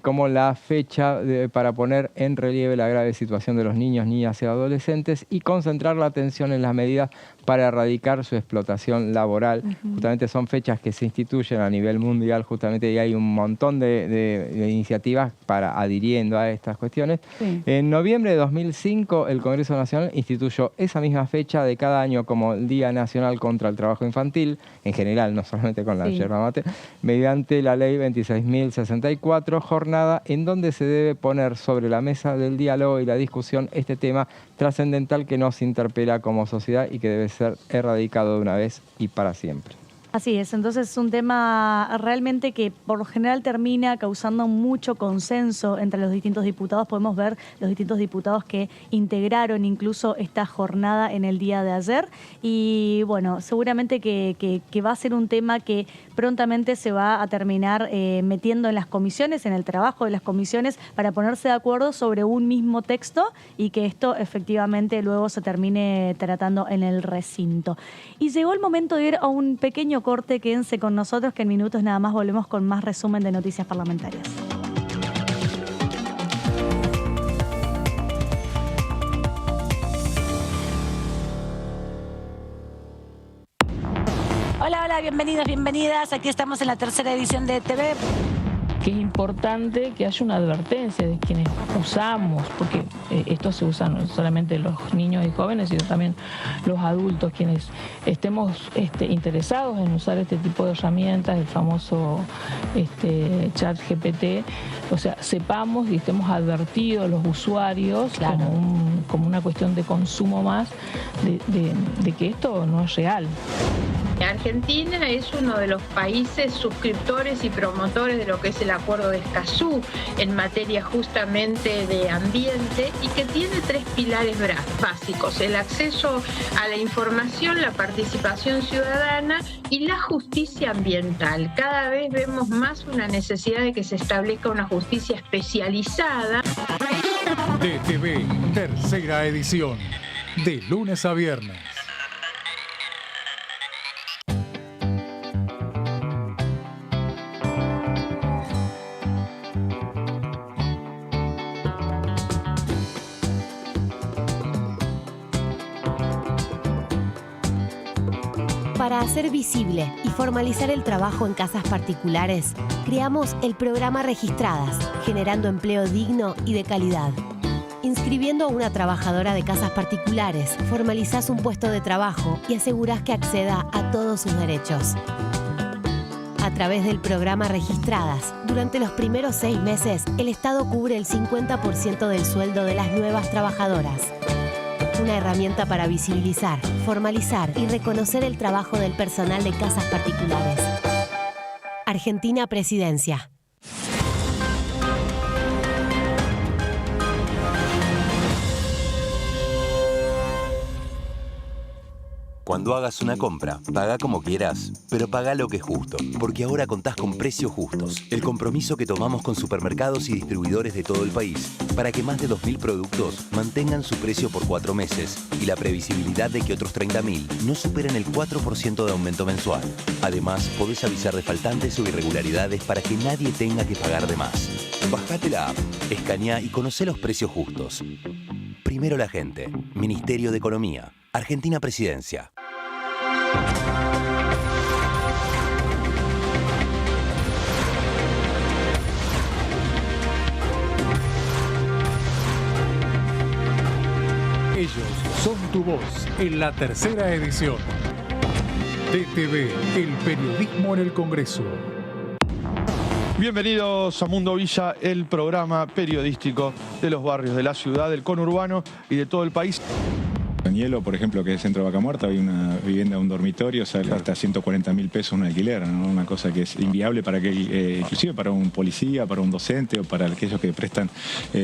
como la fecha para poner en relieve la grave situación de los niños, niñas y adolescentes y concentrar la atención en las medidas para erradicar su explotación laboral. Justamente son fechas que se instituyen a nivel mundial, justamente, y hay un montón de iniciativas para adhiriendo a estas cuestiones. En noviembre de 2005 el Congreso Nacional instituyó esa misma fecha de cada año como el Día Nacional contra el Trabajo Infantil, en general, no solamente con la yerba mate, mediante la Ley 26.064, jornada en donde se debe poner sobre la mesa del diálogo y la discusión este tema trascendental que nos interpela como sociedad y que debe ser erradicado de una vez y para siempre. Así es, entonces es un tema realmente que por lo general termina causando mucho consenso entre los distintos diputados. Podemos ver los distintos diputados que integraron incluso esta jornada en el día de ayer y bueno, seguramente que va a ser un tema que prontamente se va a terminar metiendo en las comisiones, en el trabajo de las comisiones para ponerse de acuerdo sobre un mismo texto y que esto efectivamente luego se termine tratando en el recinto. Y llegó el momento de ir a un pequeño corte, quédense con nosotros que en minutos nada más volvemos con más resumen de noticias parlamentarias. Hola, bienvenidos, bienvenidas. Aquí estamos en la tercera edición de TV. Que es importante que haya una advertencia de quienes usamos, porque esto se usa no solamente los niños y jóvenes, sino también los adultos, quienes estemos interesados en usar este tipo de herramientas, el famoso chat GPT, o sea, sepamos y estemos advertidos los usuarios como una cuestión de consumo más de que esto no es real. Argentina es uno de los países suscriptores y promotores de lo que es el Acuerdo de Escazú en materia justamente de ambiente y que tiene tres pilares básicos: el acceso a la información, la participación ciudadana y la justicia ambiental. Cada vez vemos más una necesidad de que se establezca una justicia especializada. DTV, tercera edición, de lunes a viernes. Para hacer visible y formalizar el trabajo en casas particulares, creamos el programa Registradas, generando empleo digno y de calidad. Inscribiendo a una trabajadora de casas particulares, formalizás un puesto de trabajo y asegurás que acceda a todos sus derechos. A través del programa Registradas, durante los primeros 6 meses, el Estado cubre el 50% del sueldo de las nuevas trabajadoras. Una herramienta para visibilizar, formalizar y reconocer el trabajo del personal de casas particulares. Argentina Presidencia. Cuando hagas una compra, paga como quieras, pero paga lo que es justo, porque ahora contás con Precios Justos, el compromiso que tomamos con supermercados y distribuidores de todo el país, para que más de 2.000 productos mantengan su precio por 4 meses y la previsibilidad de que otros 30.000 no superen el 4% de aumento mensual. Además, podés avisar de faltantes o irregularidades para que nadie tenga que pagar de más. Bajate la app, escaneá y conocé los precios justos. Primero la gente. Ministerio de Economía. Argentina Presidencia. Ellos son tu voz en la tercera edición. DTV, el periodismo en el Congreso. Bienvenidos a Mundo Villa, el programa periodístico de los barrios de la ciudad, del conurbano y de todo el país. En Hielo, por ejemplo, que es Centro Vaca Muerta, hay una vivienda, un dormitorio, sale hasta 140.000 pesos un alquiler, ¿no? Una cosa que es inviable para que, inclusive para un policía, para un docente o para aquellos que prestan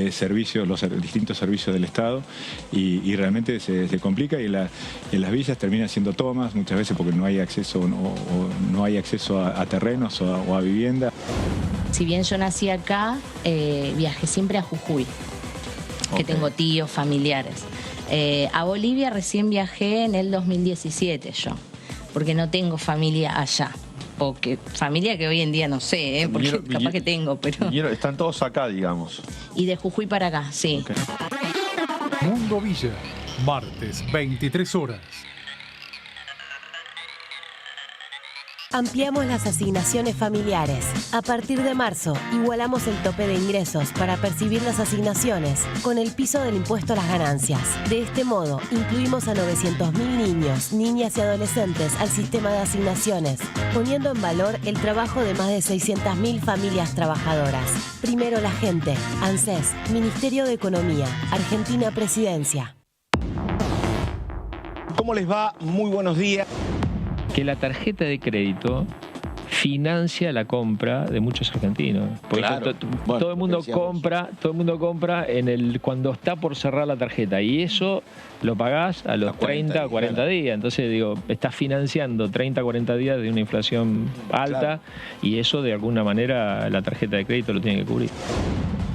servicios, los distintos servicios del Estado, y realmente se complica, y en las villas terminan siendo tomas muchas veces porque no hay acceso, o no hay acceso a terrenos o a vivienda. Si bien yo nací acá, viajé siempre a Jujuy, que tengo tíos, familiares. A Bolivia recién viajé en el 2017 yo, porque no tengo familia allá. O que familia que hoy en día no sé, porque capaz que tengo, pero... Están todos acá, digamos. Y de Jujuy para acá, sí. Okay. Mundo Villa, martes, 23 horas. Ampliamos las asignaciones familiares. A partir de marzo, igualamos el tope de ingresos para percibir las asignaciones con el piso del impuesto a las ganancias. De este modo, incluimos a 900.000 niños, niñas y adolescentes al sistema de asignaciones, poniendo en valor el trabajo de más de 600.000 familias trabajadoras. Primero la gente. ANSES, Ministerio de Economía, Argentina Presidencia. ¿Cómo les va? Muy buenos días. Que la tarjeta de crédito financia la compra de muchos argentinos. Porque claro. todo el mundo compra cuando está por cerrar la tarjeta, y eso lo pagás a los 30 o 40 días. Entonces, digo, estás financiando 30 o 40 días de una inflación alta, claro, y eso de alguna manera la tarjeta de crédito lo tiene que cubrir.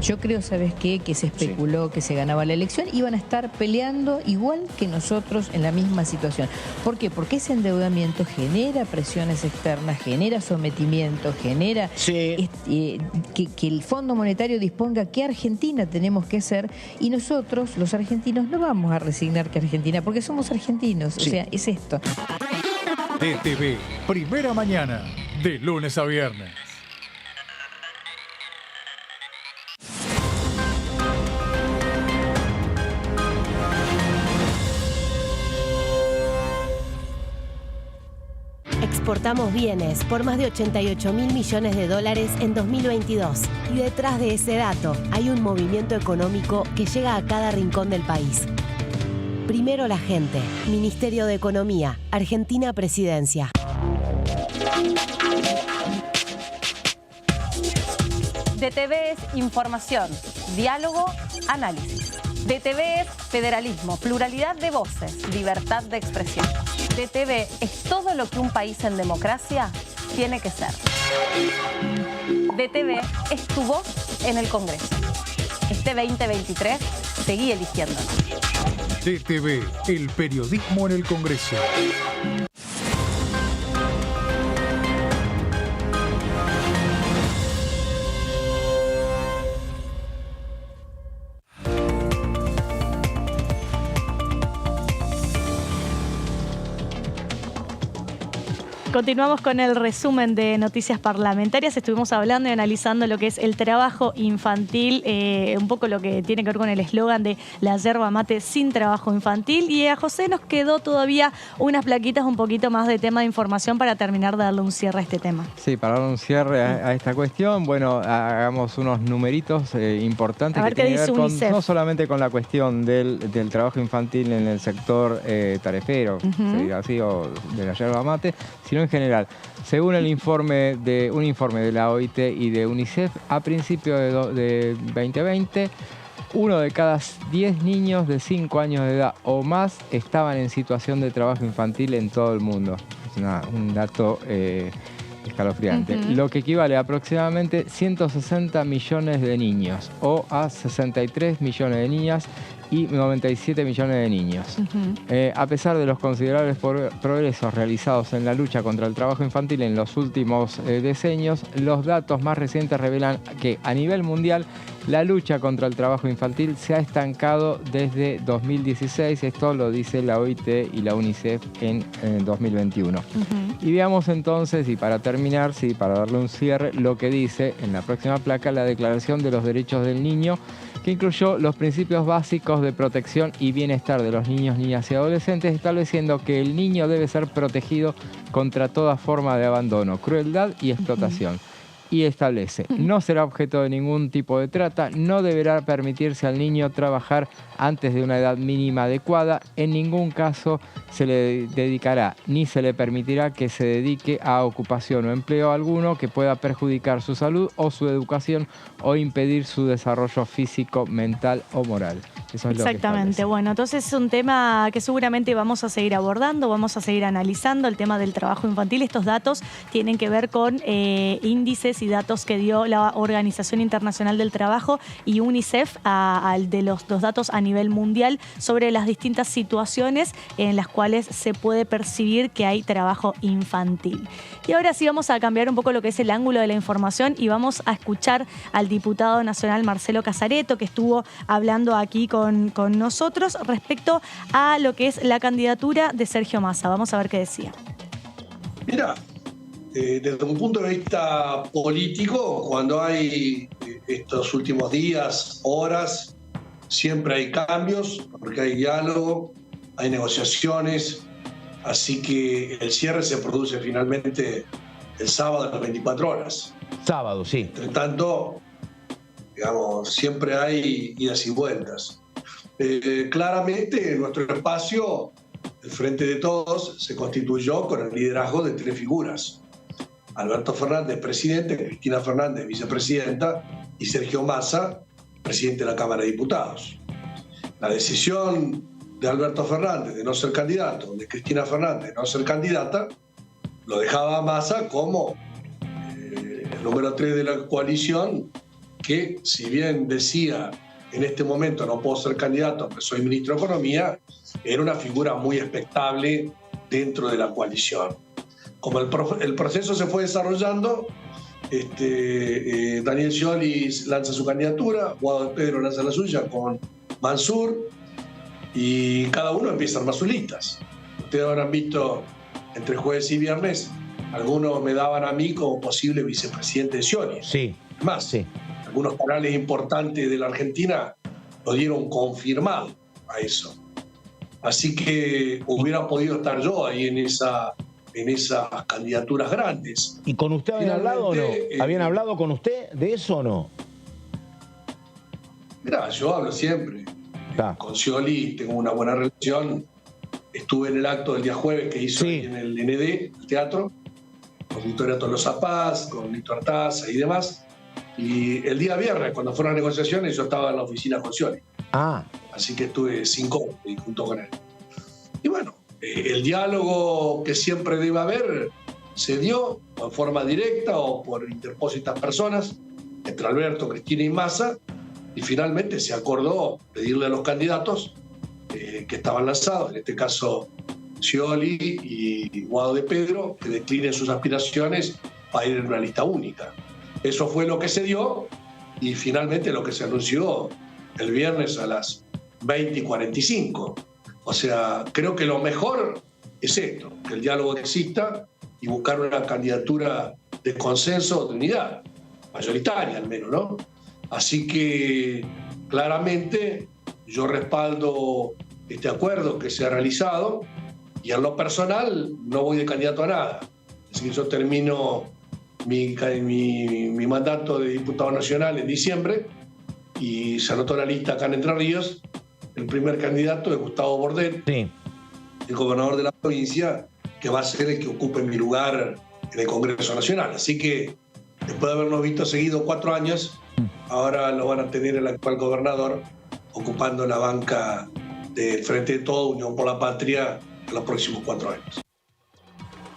Yo creo, ¿sabes qué? Que se especuló que se ganaba la elección. Iban a estar peleando igual que nosotros en la misma situación. ¿Por qué? Porque ese endeudamiento genera presiones externas, genera sometimiento, genera que el Fondo Monetario disponga qué Argentina tenemos que ser, y nosotros, los argentinos, no vamos a resignar que Argentina, porque somos argentinos. Sí. O sea, es esto. DTV, primera mañana, de lunes a viernes. Exportamos bienes por más de 88.000 millones de dólares en 2022. Y detrás de ese dato hay un movimiento económico que llega a cada rincón del país. Primero la gente. Ministerio de Economía, Argentina Presidencia. DTV es información, diálogo, análisis. DTV es federalismo, pluralidad de voces, libertad de expresión. DTV es todo lo que un país en democracia tiene que ser. DTV es tu voz en el Congreso. Este 2023, seguí eligiéndonos. DTV, el periodismo en el Congreso. Continuamos con el resumen de noticias parlamentarias. Estuvimos hablando y analizando lo que es el trabajo infantil, un poco lo que tiene que ver con el eslogan de la yerba mate sin trabajo infantil. Y a José nos quedó todavía unas plaquitas, un poquito más de tema de información para terminar de darle un cierre a este tema. Sí, para darle un cierre a esta cuestión, bueno, hagamos unos numeritos importantes que tienen que ver con, no solamente con la cuestión del trabajo infantil en el sector tarefero, se diga así, o de la yerba mate, sino en general. Según un informe de la OIT y de UNICEF, a principios de 2020, 1 de cada 10 niños de 5 años de edad o más estaban en situación de trabajo infantil en todo el mundo. Es un dato escalofriante. Lo que equivale a aproximadamente 160 millones de niños o a 63 millones de niñas y 97 millones de niños. A pesar de los considerables progresos realizados en la lucha contra el trabajo infantil en los últimos decenios, los datos más recientes revelan que a nivel mundial La lucha contra el trabajo infantil se ha estancado desde 2016, esto lo dice la OIT y la UNICEF en 2021. Y veamos entonces, y para terminar, para darle un cierre, lo que dice en la próxima placa la Declaración de los Derechos del Niño, que incluyó los principios básicos de protección y bienestar de los niños, niñas y adolescentes, estableciendo que el niño debe ser protegido contra toda forma de abandono, crueldad y explotación. Y establece, no será objeto de ningún tipo de trata, no deberá permitirse al niño trabajar antes de una edad mínima adecuada, en ningún caso se le dedicará ni se le permitirá que se dedique a ocupación o empleo alguno que pueda perjudicar su salud o su educación o impedir su desarrollo físico, mental o moral. Eso es exactamente. Bueno, entonces es un tema que seguramente vamos a seguir abordando, vamos a seguir analizando el tema del trabajo infantil. Estos datos tienen que ver con índices y datos que dio la Organización Internacional del Trabajo y UNICEF de los datos a nivel mundial sobre las distintas situaciones en las cuales se puede percibir que hay trabajo infantil. Y ahora sí vamos a cambiar un poco lo que es el ángulo de la información y vamos a escuchar al diputado nacional Marcelo Casareto, que estuvo hablando aquí con nosotros respecto a lo que es la candidatura de Sergio Massa. Vamos a ver qué decía. Mira, desde un punto de vista político, cuando hay estos últimos días, horas, siempre hay cambios, porque hay diálogo, hay negociaciones, así que el cierre se produce finalmente el sábado a las 24 horas. Sábado, sí. Entre tanto, digamos, siempre hay idas y vueltas. Claramente, nuestro espacio, el Frente de Todos, se constituyó con el liderazgo de tres figuras. Alberto Fernández, presidente, Cristina Fernández, vicepresidenta, y Sergio Massa, presidente de la Cámara de Diputados. La decisión de Alberto Fernández de no ser candidato, de Cristina Fernández de no ser candidata, lo dejaba a Massa como el número 3 de la coalición, que si bien decía en este momento no puedo ser candidato porque soy ministro de Economía, era una figura muy expectable dentro de la coalición. Como el proceso se fue desarrollando, Daniel Scioli lanza su candidatura, Guado de Pedro lanza la suya con Mansur, y cada uno empieza a armar sus listas. Ustedes habrán visto entre jueves y viernes, algunos me daban a mí como posible vicepresidente de Scioli. Sí. Más, sí. Algunos canales importantes de la Argentina lo dieron confirmado a eso. Así que hubiera podido estar yo ahí en esas candidaturas grandes. ¿Y con usted habían hablado o no? ¿Habían hablado con usted de eso o no? Mirá, yo hablo siempre. Con Scioli tengo una buena relación. Estuve en el acto del día jueves que hizo en el ND, el teatro, con Victoria Tolosa Paz, con Nito Artaza y demás. Y el día viernes, cuando fueron las negociaciones, yo estaba en la oficina con Scioli. Así que estuve 5 horas junto con él. Y bueno, el diálogo que siempre debe haber se dio en forma directa o por interpósitas personas entre Alberto, Cristina y Massa, y finalmente se acordó pedirle a los candidatos que estaban lanzados, en este caso Scioli y Guado de Pedro, que declinen sus aspiraciones para ir en una lista única. Eso fue lo que se dio y finalmente lo que se anunció el viernes a las 20:45. O sea, creo que lo mejor es esto, que el diálogo exista y buscar una candidatura de consenso, de unidad, mayoritaria al menos, ¿no? Así que claramente yo respaldo este acuerdo que se ha realizado y en lo personal no voy de candidato a nada. Así que yo termino mi mandato de diputado nacional en diciembre y se anotó la lista acá en Entre Ríos. El primer candidato es Gustavo Bordet, el gobernador de la provincia, que va a ser el que ocupe mi lugar en el Congreso Nacional. Así que después de habernos visto seguido 4 años, ahora lo van a tener el actual gobernador ocupando la banca del Frente de Todo, Unión por la Patria, en los próximos 4 años.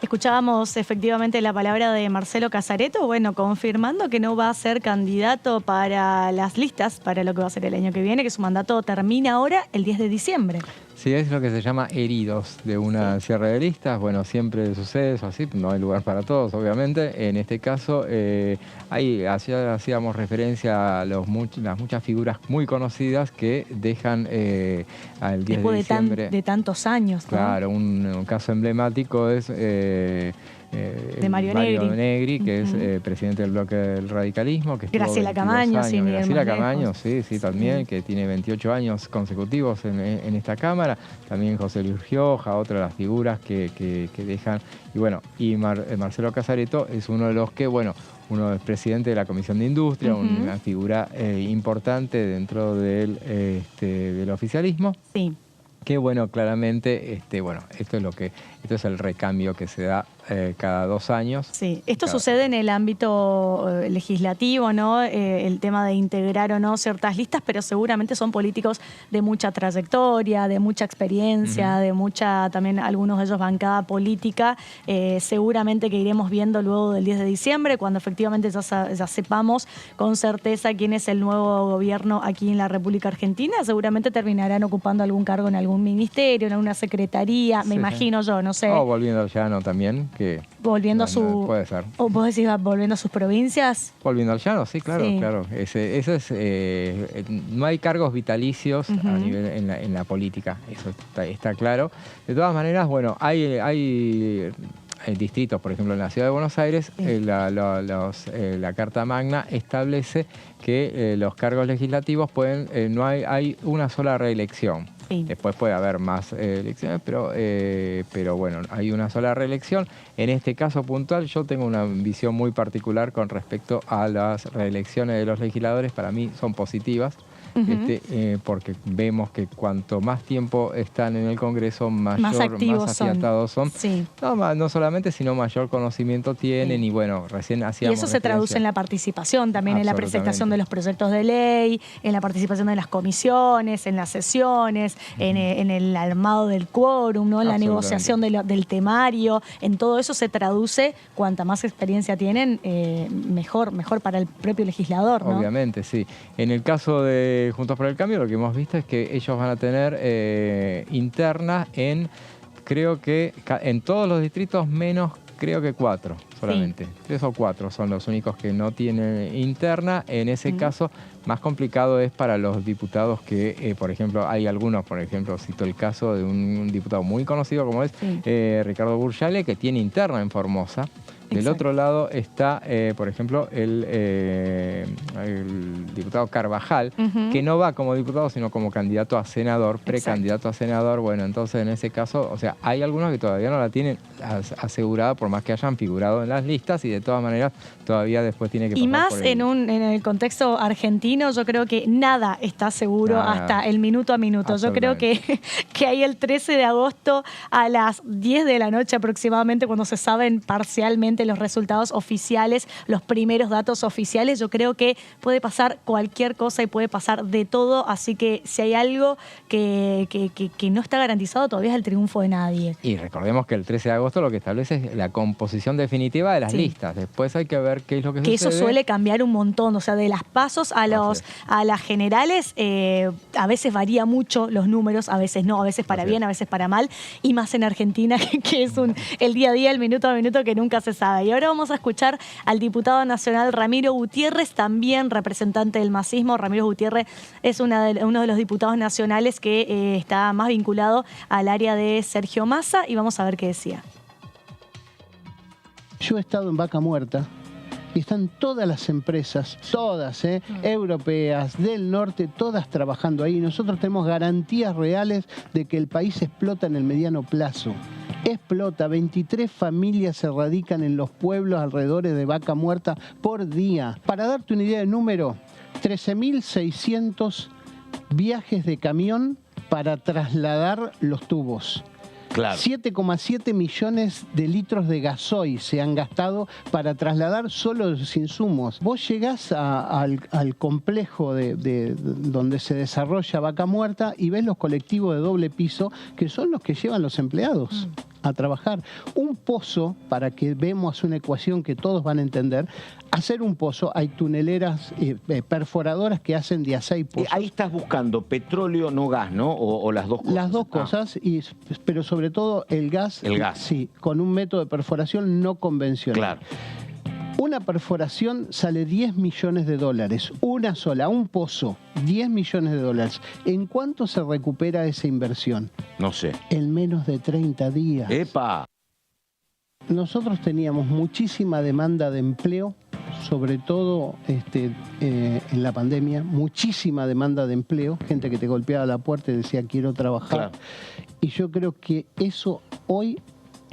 Escuchábamos efectivamente la palabra de Marcelo Casareto, bueno, confirmando que no va a ser candidato para las listas para lo que va a ser el año que viene, que su mandato termina ahora el 10 de diciembre. Sí, es lo que se llama heridos de una cierre de listas. Bueno, siempre sucede eso así, no hay lugar para todos, obviamente. En este caso, hacíamos referencia a las muchas figuras muy conocidas que dejan al 10 de diciembre. De tantos años, ¿no? Claro, un caso emblemático es de Mario Negri, que es presidente del bloque del radicalismo. Que Graciela Camaño, sí, Graciela Camaño, sí, también, que tiene 28 años consecutivos en esta Cámara. También José Luis Gioja, otra de las figuras que dejan. Y bueno, Marcelo Casareto es uno de los que, uno es presidente de la Comisión de Industria, una figura importante dentro del oficialismo. Sí. Que claramente, esto es el recambio que se da cada 2 años. Sí, esto sucede en el ámbito legislativo, ¿no? El tema de integrar o no ciertas listas, pero seguramente son políticos de mucha trayectoria, de mucha experiencia, de mucha, también algunos de ellos bancada política. Seguramente que iremos viendo luego del 10 de diciembre, cuando efectivamente ya sepamos con certeza quién es el nuevo gobierno aquí en la República Argentina. Seguramente terminarán ocupando algún cargo en algún ministerio, en alguna secretaría, me imagino yo, no sé. O volviendo al llano también. Volviendo a su... Puede ser. ¿O vos decís volviendo a sus provincias? Volviendo al llano, sí, claro. Eso es, no hay cargos vitalicios a nivel en la política, eso está claro. De todas maneras, hay distritos, por ejemplo, en la Ciudad de Buenos Aires, la Carta Magna establece que los cargos legislativos hay una sola reelección. Sí. Después puede haber más elecciones, pero hay una sola reelección. En este caso puntual yo tengo una visión muy particular con respecto a las reelecciones de los legisladores. Para mí son positivas. Porque vemos que cuanto más tiempo están en el Congreso, más afiatados son. Sí. No solamente, sino mayor conocimiento tienen y recién hacíamos... Y eso se traduce en la participación también, en la presentación de los proyectos de ley, en la participación de las comisiones, en las sesiones, en el armado del quórum, ¿no? En la negociación del temario. En todo eso se traduce, cuanta más experiencia tienen, mejor para el propio legislador, ¿no? Obviamente, sí. En el caso de Juntos por el Cambio, lo que hemos visto es que ellos van a tener interna creo que en todos los distritos menos, creo que 4 solamente. 3 o 4 son los únicos que no tienen interna. En ese caso, más complicado es para los diputados que, por ejemplo, hay algunos, por ejemplo, cito el caso de un diputado muy conocido como es Ricardo Burjale, que tiene interna en Formosa. Del otro lado está, por ejemplo, el diputado Carvajal, que no va como diputado, sino como candidato a senador, precandidato a senador. Entonces en ese caso, hay algunos que todavía no la tienen asegurada, por más que hayan figurado en las listas, y de todas maneras todavía después tiene que pasar. Y más en el contexto argentino, yo creo que nada está seguro hasta el minuto a minuto. Yo creo que hay el 13 de agosto a las 10 de la noche aproximadamente, cuando se saben parcialmente los resultados oficiales, los primeros datos oficiales. Yo creo que puede pasar cualquier cosa y puede pasar de todo, así que si hay algo que no está garantizado todavía es el triunfo de nadie. Y recordemos que el 13 de agosto lo que establece es la composición definitiva de las listas. Después hay que ver qué es lo que sucede. Que eso suele cambiar un montón, de las pasos a las generales, a veces varía mucho los números, a veces no, a veces para bien, a veces para mal, y más en Argentina, que es el día a día, el minuto a minuto, que nunca se sabe. Y ahora vamos a escuchar al diputado nacional Ramiro Gutiérrez, también representante del masismo. Ramiro Gutiérrez es uno de los diputados nacionales que está más vinculado al área de Sergio Massa, y vamos a ver qué decía. Yo he estado en Vaca Muerta y están todas las empresas, todas, europeas, del norte, todas trabajando ahí. Nosotros tenemos garantías reales de que el país explota en el mediano plazo. Explota, 23 familias se radican en los pueblos alrededores de Vaca Muerta por día. Para darte una idea de número, 13.600 viajes de camión para trasladar los tubos. Claro. 7,7 millones de litros de gasoil se han gastado para trasladar solo los insumos. Vos llegás al complejo donde se desarrolla Vaca Muerta y ves los colectivos de doble piso, que son los que llevan los empleados. a trabajar. Un pozo, para que vemos una ecuación que todos van a entender, hacer un pozo, hay tuneleras perforadoras que hacen de a 6 pozos. Ahí estás buscando petróleo, no gas, ¿no? O las dos cosas. Las dos cosas, pero sobre todo el gas. El gas. Sí, con un método de perforación no convencional. Claro. Una perforación sale 10 millones de dólares, una sola, un pozo, 10 millones de dólares. ¿En cuánto se recupera esa inversión? No sé. En menos de 30 días. ¡Epa! Nosotros teníamos muchísima demanda de empleo, sobre todo en la pandemia, muchísima demanda de empleo, gente que te golpeaba la puerta y decía quiero trabajar. Claro. Y yo creo que eso hoy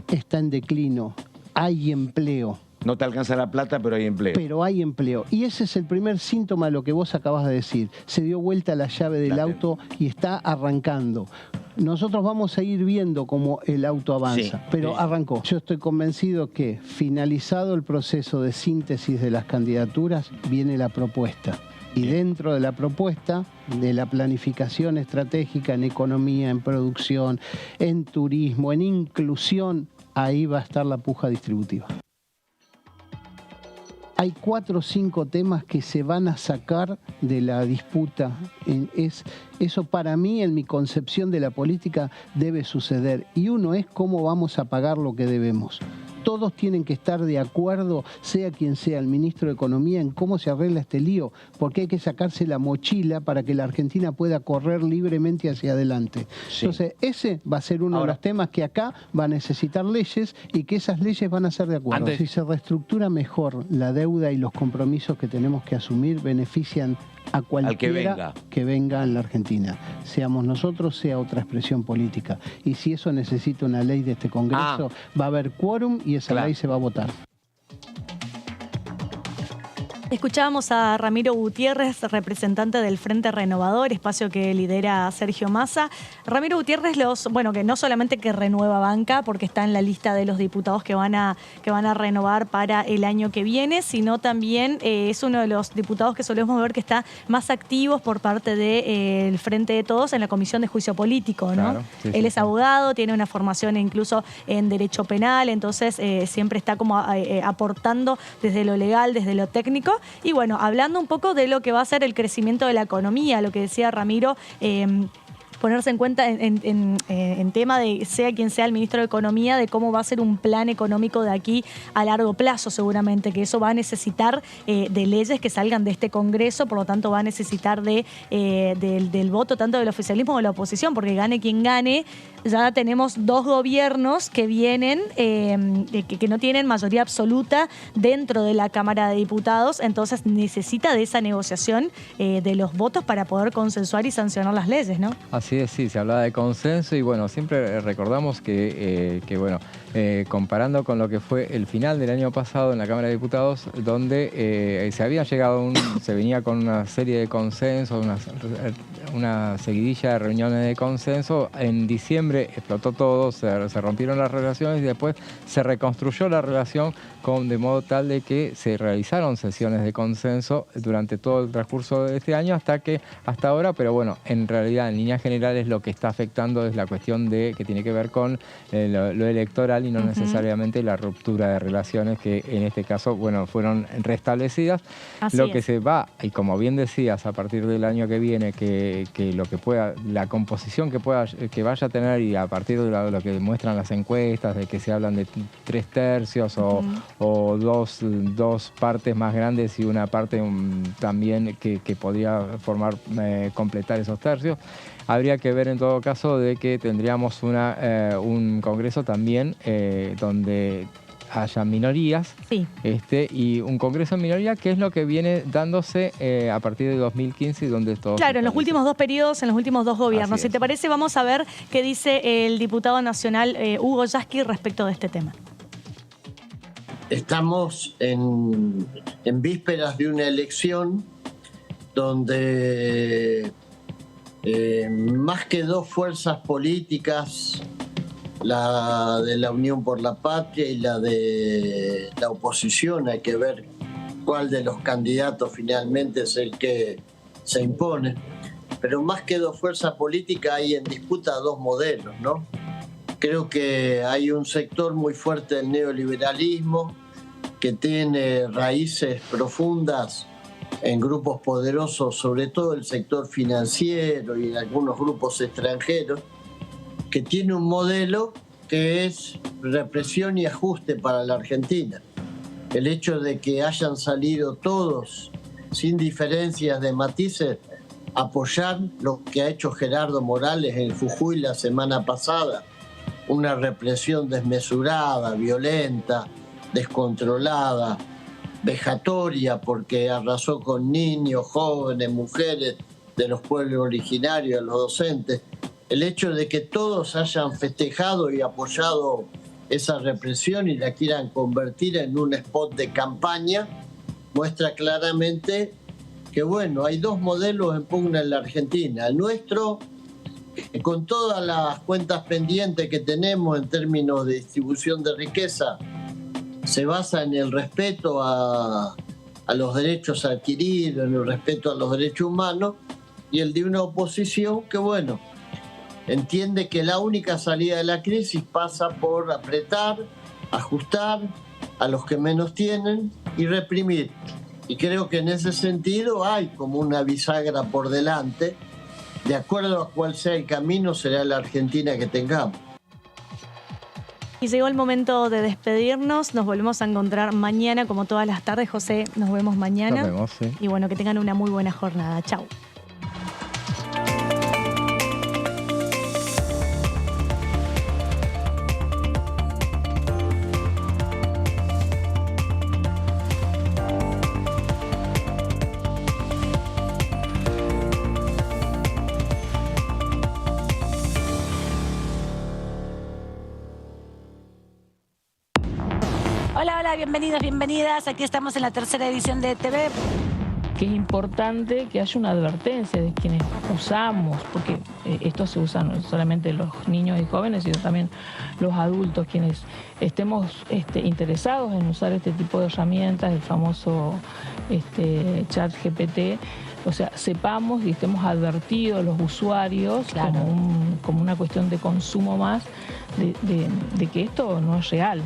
está en declino. Hay empleo. No te alcanza la plata, pero hay empleo. Pero hay empleo. Y ese es el primer síntoma de lo que vos acabas de decir. Se dio vuelta la llave del auto y está arrancando. Nosotros vamos a ir viendo cómo el auto avanza, pero arrancó. Yo estoy convencido que finalizado el proceso de síntesis de las candidaturas, viene la propuesta. Y dentro de la propuesta, de la planificación estratégica en economía, en producción, en turismo, en inclusión, ahí va a estar la puja distributiva. Hay 4 o 5 temas que se van a sacar de la disputa. Eso para mí, en mi concepción de la política, debe suceder. Y uno es cómo vamos a pagar lo que debemos. Todos tienen que estar de acuerdo, sea quien sea el ministro de Economía, en cómo se arregla este lío, porque hay que sacarse la mochila para que la Argentina pueda correr libremente hacia adelante. Sí. Entonces, ese va a ser uno de los temas que acá va a necesitar leyes y que esas leyes van a ser de acuerdo. Si se reestructura mejor la deuda y los compromisos que tenemos que asumir, benefician a cualquiera que venga en la Argentina, seamos nosotros, sea otra expresión política. Y si eso necesita una ley de este Congreso, va a haber quórum y esa ley se va a votar. Escuchábamos a Ramiro Gutiérrez, representante del Frente Renovador, espacio que lidera Sergio Massa. Ramiro Gutiérrez, que no solamente que renueva banca, porque está en la lista de los diputados que van a renovar para el año que viene, sino también es uno de los diputados que solemos ver que está más activos por parte del Frente de Todos en la Comisión de Juicio Político, ¿no? Claro, Él es abogado, tiene una formación incluso en Derecho Penal, entonces siempre está como aportando desde lo legal, desde lo técnico. Y bueno, hablando un poco de lo que va a ser el crecimiento de la economía, lo que decía Ramiro, ponerse en cuenta en tema de, sea quien sea el ministro de Economía, de cómo va a ser un plan económico de aquí a largo plazo, seguramente, que eso va a necesitar de leyes que salgan de este Congreso, por lo tanto va a necesitar del voto tanto del oficialismo como de la oposición, porque gane quien gane, ya tenemos 2 gobiernos que vienen, que no tienen mayoría absoluta dentro de la Cámara de Diputados, entonces necesita de esa negociación de los votos para poder consensuar y sancionar las leyes, ¿no? Así es, sí, se hablaba de consenso y bueno, siempre recordamos que comparando con lo que fue el final del año pasado en la Cámara de Diputados, donde se venía con una serie de consensos, una seguidilla de reuniones de consenso. En diciembre explotó todo, se rompieron las relaciones y después se reconstruyó la relación de modo tal de que se realizaron sesiones de consenso durante todo el transcurso de este año hasta ahora, pero bueno, en realidad en líneas generales lo que está afectando es la cuestión que tiene que ver con lo electoral y no necesariamente la ruptura de relaciones que en este caso, bueno, fueron restablecidas. Lo que se va, y como bien decías, a partir del año que viene, que lo que pueda, la composición que vaya a tener y a partir de lo que muestran las encuestas, de que se hablan de 3/3 o dos partes más grandes y una parte también que podría completar esos tercios. Habría que ver en todo caso de que tendríamos un Congreso también donde haya minorías, y un Congreso en minoría, que es lo que viene dándose a partir de 2015 y donde todo... Claro, en los últimos 2 periodos, en los últimos 2 gobiernos. Si te parece, vamos a ver qué dice el diputado nacional Hugo Yasky respecto de este tema. Estamos en vísperas de una elección donde más que 2 fuerzas políticas, la de la Unión por la Patria y la de la oposición, hay que ver cuál de los candidatos finalmente es el que se impone, pero más que 2 fuerzas políticas hay en disputa 2 modelos, ¿no? Creo que hay un sector muy fuerte del neoliberalismo que tiene raíces profundas en grupos poderosos, sobre todo el sector financiero y en algunos grupos extranjeros, que tiene un modelo que es represión y ajuste para la Argentina. El hecho de que hayan salido todos, sin diferencias de matices, a apoyar lo que ha hecho Gerardo Morales en Jujuy la semana pasada, una represión desmesurada, violenta, descontrolada, vejatoria, porque arrasó con niños, jóvenes, mujeres de los pueblos originarios, los docentes. El hecho de que todos hayan festejado y apoyado esa represión y la quieran convertir en un spot de campaña muestra claramente que, bueno, hay dos modelos en pugna en la Argentina. El nuestro, con todas las cuentas pendientes que tenemos en términos de distribución de riqueza, se basa en el respeto a los derechos adquiridos, en el respeto a los derechos humanos, y el de una oposición que, bueno, entiende que la única salida de la crisis pasa por apretar, ajustar a los que menos tienen y reprimir. Y creo que en ese sentido hay como una bisagra por delante. De acuerdo a cuál sea el camino, será la Argentina que tengamos. Y llegó el momento de despedirnos. Nos volvemos a encontrar mañana, como todas las tardes. José, nos vemos mañana. Nos vemos, sí. Y bueno, que tengan una muy buena jornada. Chau. Hola, bienvenidos, bienvenidas. Aquí estamos en la tercera edición de TV. Que es importante que haya una advertencia de quienes usamos, porque esto se usa no solamente los niños y jóvenes, sino también los adultos, quienes estemos interesados en usar este tipo de herramientas, el famoso chat GPT. O sea, sepamos y estemos advertidos los usuarios, claro, como una cuestión de consumo más, de que esto no es real.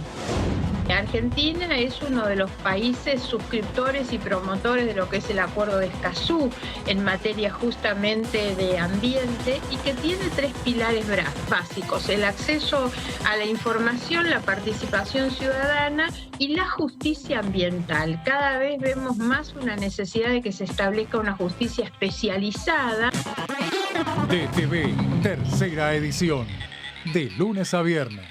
Argentina es uno de los países suscriptores y promotores de lo que es el Acuerdo de Escazú en materia justamente de ambiente y que tiene tres pilares básicos: el acceso a la información, la participación ciudadana y la justicia ambiental. Cada vez vemos más una necesidad de que se establezca una justicia especializada. DTV, tercera edición, de lunes a viernes.